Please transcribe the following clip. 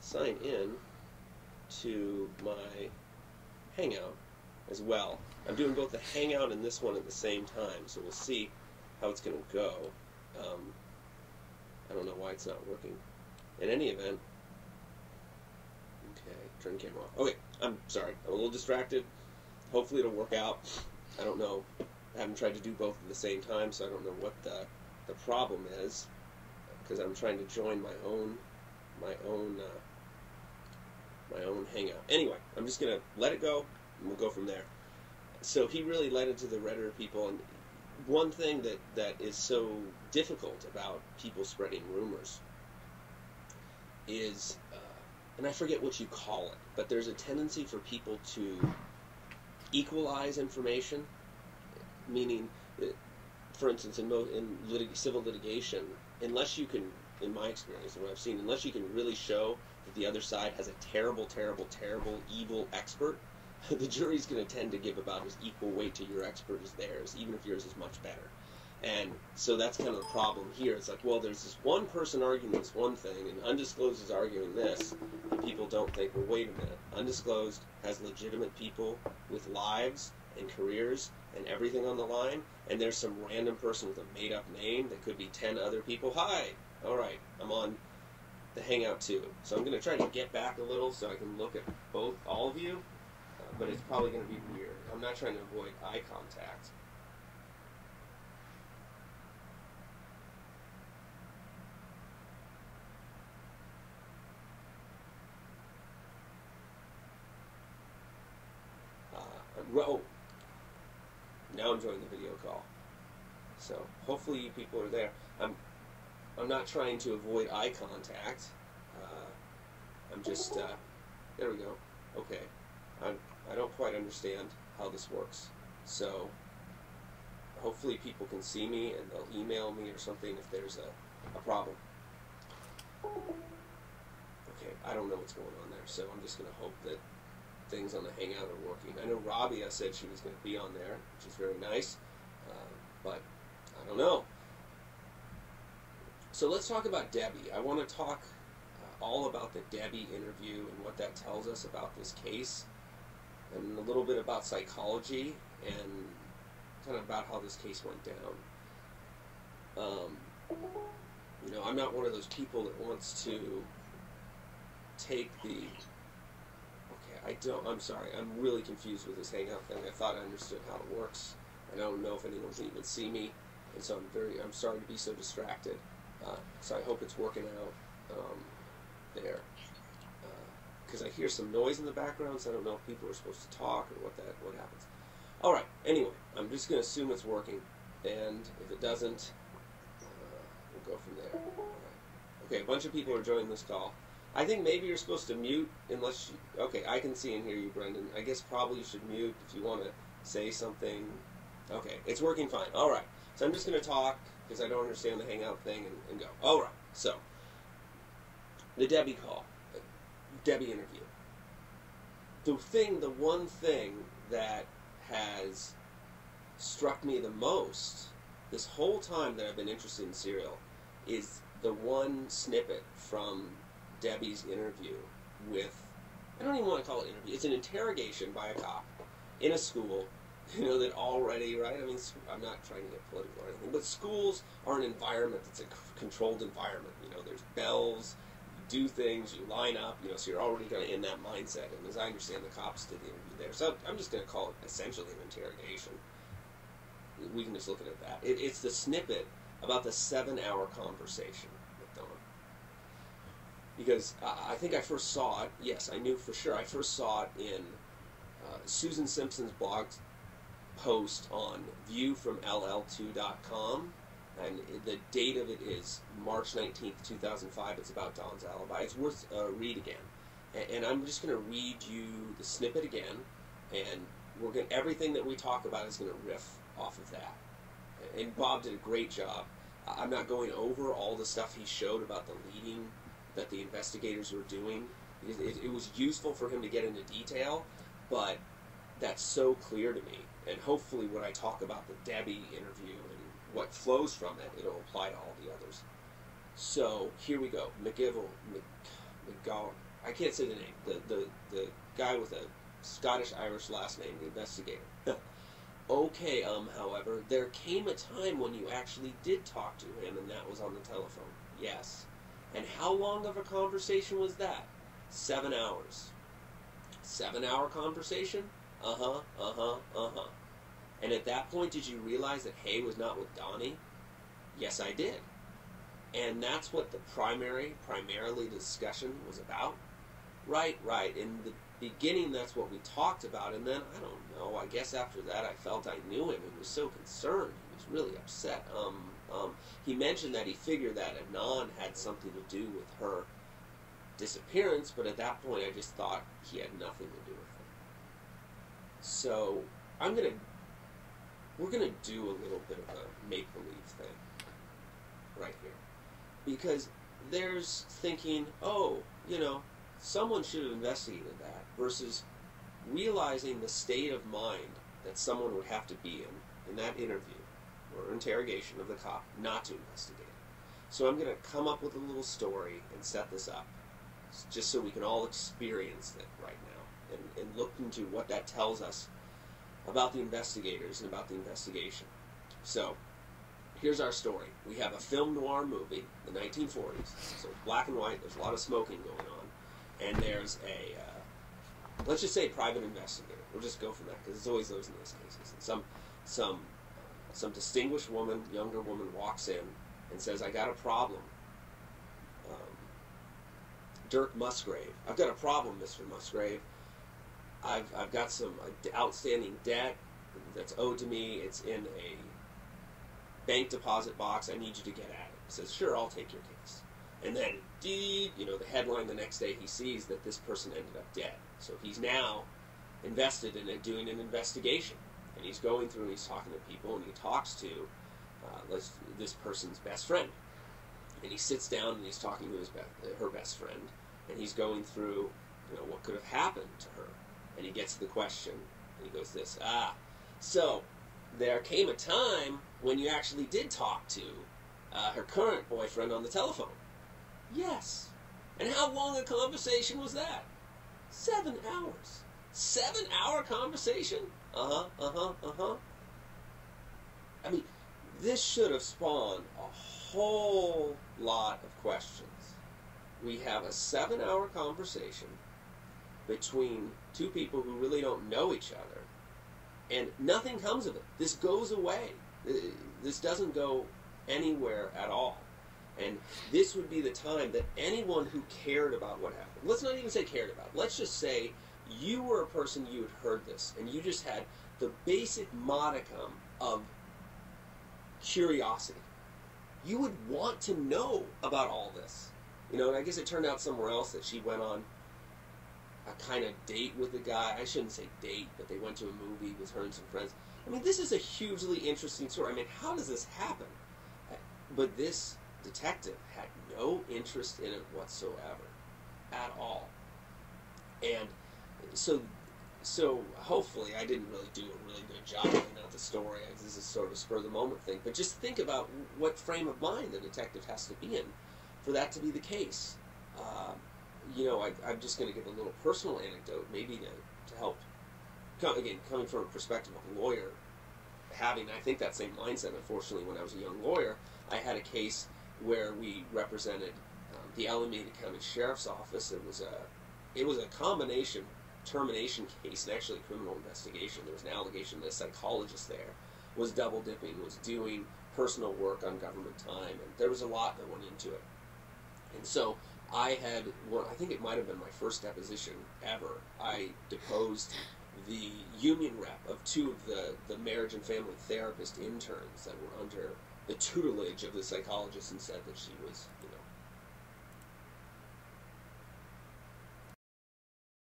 sign in to my Hangout as well. I'm doing both the Hangout and this one at the same time, so we'll see how it's going to go. I don't know why it's not working. In any event, okay, turn the camera off. Okay, I'm sorry, I'm a little distracted. Hopefully it'll work out. I don't know. I haven't tried to do both at the same time, so I don't know what the problem is, because I'm trying to join my own Hangout. Anyway, I'm just gonna let it go, and we'll go from there. So he really led into the Redditor people, and one thing that is so difficult about people spreading rumors is, and I forget what you call it, but there's a tendency for people to equalize information, meaning that, for instance, in civil litigation, unless you can, in my experience and what I've seen, unless you can really show that the other side has a terrible, terrible, terrible, evil expert, the jury's going to tend to give about as equal weight to your expert as theirs, even if yours is much better. And so that's kind of the problem here. It's like, well, there's this one person arguing this one thing, and Undisclosed is arguing this, and people don't think, well, wait a minute. Undisclosed has legitimate people with lives and careers and everything on the line, and there's some random person with a made-up name that could be 10 other people. Hi! All right, I'm on the Hangout too. So I'm going to try to get back a little so I can look at all of you, but it's probably going to be weird. I'm not trying to avoid eye contact. Oh, now I'm joining the video call. So hopefully you people are there. I'm not trying to avoid eye contact. I'm just there we go. Okay, I don't quite understand how this works. So hopefully people can see me and they'll email me or something if there's a problem. Okay, I don't know what's going on there, so I'm just going to hope that things on the Hangout are working. I know Rabia said she was going to be on there, which is very nice, but I don't know. So let's talk about Debbie. I want to talk all about the Debbie interview and what that tells us about this case, and a little bit about psychology and kind of about how this case went down. You know, I'm not one of those people that wants to take the... I'm sorry, I'm really confused with this Hangout thing. I thought I understood how it works. I don't know if anyone can even see me, and so I'm sorry to be so distracted. So I hope it's working out there. Because I hear some noise in the background, so I don't know if people are supposed to talk or what happens. All right, anyway, I'm just going to assume it's working, and if it doesn't, we'll go from there. All right. Okay, a bunch of people are joining this call. I think maybe you're supposed to mute unless you... Okay, I can see and hear you, Brendan. I guess probably you should mute if you want to say something. Okay, it's working fine. All right. So I'm just going to talk because I don't understand the Hangout thing and go. All right. So, the Debbie call. Debbie interview. The one thing that has struck me the most this whole time that I've been interested in serial is the one snippet from Debbie's interview with, I don't even want to call it interview, it's an interrogation by a cop in a school, you know, that already, right, I mean, I'm not trying to get political or anything, but schools are an environment that's a controlled environment, you know, there's bells, you do things, you line up, you know, so you're already kind of in that mindset, and as I understand, the cops did the interview there, so I'm just going to call it essentially an interrogation. We can just look at that. It's the snippet about the 7-hour conversation with Don. Because I think I first saw it, yes, I knew for sure, I first saw it in Susan Simpson's blog post on viewfromll2.com, and the date of it is March 19th, 2005. It's about Don's alibi. It's worth a read again. And I'm just going to read you the snippet again, and everything that we talk about is going to riff off of that. And Bob did a great job. I'm not going over all the stuff he showed about the leading that the investigators were doing. It was useful for him to get into detail, but that's so clear to me. And hopefully when I talk about the Debbie interview and what flows from it, it'll apply to all the others. So here we go. I can't say the name. The guy with a Scottish-Irish last name, the investigator. Okay, however, there came a time when you actually did talk to him, and that was on the telephone. Yes. And how long of a conversation was that? 7 hours. 7-hour conversation? Uh-huh, uh-huh, uh-huh. And at that point, did you realize that Hay was not with Donnie? Yes, I did. And that's what the primarily discussion was about? Right. In the beginning, that's what we talked about, and then, I don't know, I guess after that I felt I knew him and was so concerned. He was really upset. He mentioned that he figured that Adnan had something to do with her disappearance, but at that point I just thought he had nothing to do with it. So, we're gonna do a little bit of a make-believe thing right here. Because there's thinking, oh, someone should have investigated that, versus realizing the state of mind that someone would have to be in that interview or interrogation of the cop not to investigate. So I'm going to come up with a little story and set this up, just so we can all experience it right now and look into what that tells us about the investigators and about the investigation. So here's our story. We have a film noir movie, the 1940s, so black and white, there's a lot of smoking going on, and there's a, let's just say private investigator. We'll just go from that, because it's always those in those cases. And some distinguished woman, younger woman, walks in and says, I got a problem. Dirk Musgrave. I've got a problem, Mr. Musgrave. I've got some outstanding debt that's owed to me. It's in a bank deposit box. I need you to get at it. He says, sure, I'll take your case. And then, the headline the next day, he sees that this person ended up dead. So he's now invested in it, doing an investigation. And he's going through and he's talking to people, and he talks to this person's best friend. And he sits down and he's talking to her best friend, and he's going through, what could have happened to her. And he gets to the question, and he goes this, so there came a time when you actually did talk to her current boyfriend on the telephone. Yes. And how long a conversation was that? 7 hours. 7-hour conversation? I mean, this should have spawned a whole lot of questions. We have a 7-hour conversation between two people who really don't know each other, and nothing comes of it. This goes away. This doesn't go anywhere at all. And this would be the time that anyone who cared about what happened, let's not even say cared about, let's just say you were a person, you had heard this, and you just had the basic modicum of curiosity. You would want to know about all this. And I guess it turned out somewhere else that she went on a kind of date with the guy. I shouldn't say date, but they went to a movie with her and some friends. I mean, this is a hugely interesting story. I mean, how does this happen? But this detective had no interest in it whatsoever, at all. And so hopefully I didn't really do a really good job laying out the story. This is sort of a spur-of-the-moment thing. But just think about what frame of mind the detective has to be in for that to be the case. I'm just going to give a little personal anecdote, maybe to help. Again, coming from a perspective of a lawyer, having, I think, that same mindset, unfortunately, when I was a young lawyer, I had a case where we represented the Alameda County Sheriff's Office. It was a combination termination case and actually a criminal investigation. There was an allegation that a psychologist there was double dipping, was doing personal work on government time, and there was a lot that went into it. And so I think it might have been my first deposition ever. I deposed the union rep of two of the marriage and family therapist interns that were under the tutelage of the psychologist, and said that she was,